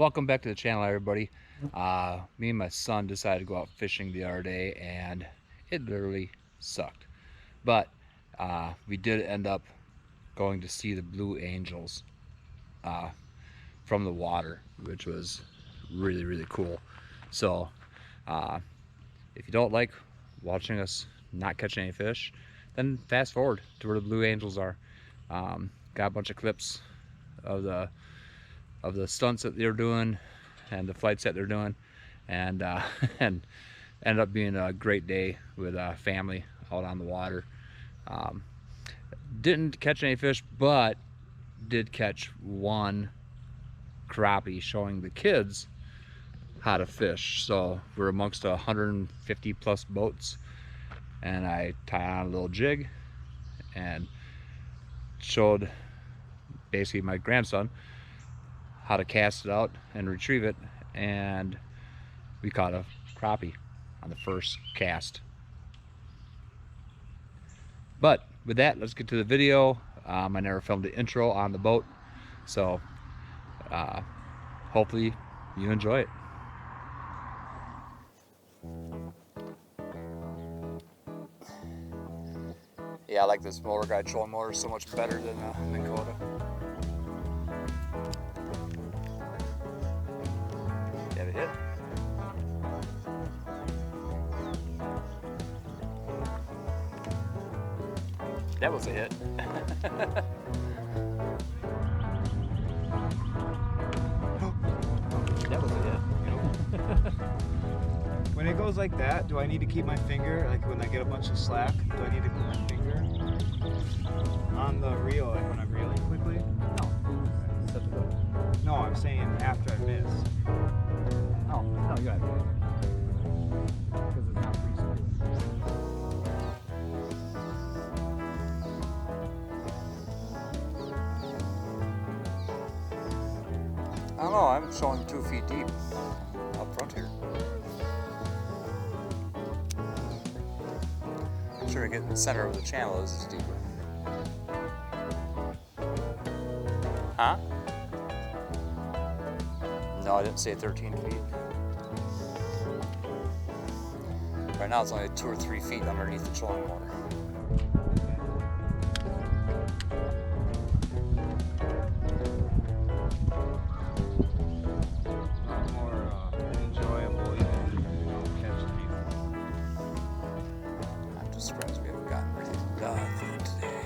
Welcome back to the channel, everybody. Me and my son decided to go out fishing the other day, and it literally sucked. But we did end up going to see the Blue Angels uh, from the water, which was really, really cool. So uh, if you don't like watching us not catch any fish, then fast forward to where the Blue Angels are. Got a bunch of clips of the stunts that they're doing and the flights that they're doing, and and ended up being a great day with family out on the water. Um, didn't catch any fish, but did catch one crappie, showing the kids how to fish. So we're amongst 150 plus boats, and I tied on a little jig and showed basically my grandson how to cast it out and retrieve it, and we caught a crappie on the first cast. But with that, let's get to the video. I never filmed the intro on the boat, so hopefully you enjoy it. Yeah, I like this motor guide trolling motor so much better than Dakota. You have a hit? That was a hit. That was a hit. When it goes like that, do I need to keep my finger, like when I get a bunch of slack, do I need to put my finger on the reel, like when I'm reeling quickly? No, I'm saying after I miss. Oh, no, you got it. Because it's not free spool. I don't know, I'm showing 2 feet deep up front here. I'm sure to get in the center of the channel is deeper. Huh? No, I didn't say 13 feet. Right now it's only 2 or 3 feet underneath the trolling motor. More enjoyable even catching anything. I'm just surprised we haven't gotten really done today.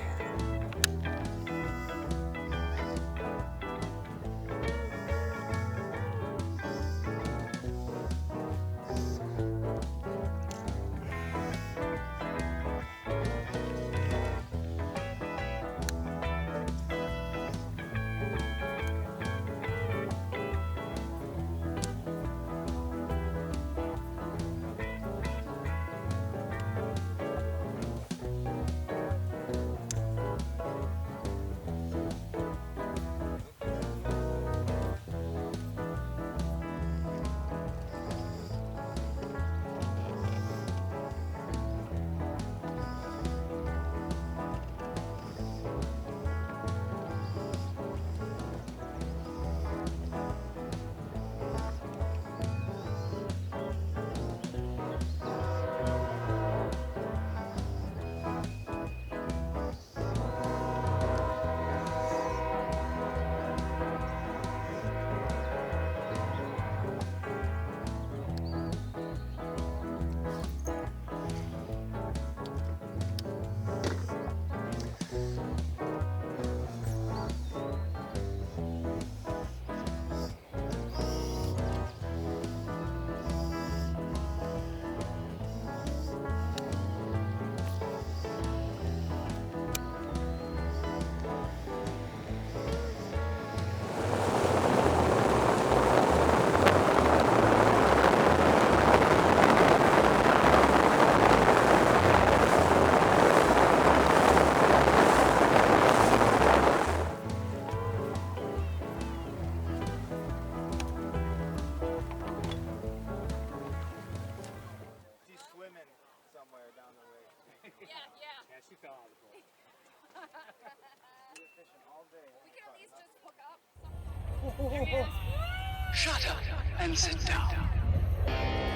She's swimming somewhere down the way. Yeah, she fell out of the boat. We were fishing all day. We can at least just hook up somehow. There he is. Shut up and sit down.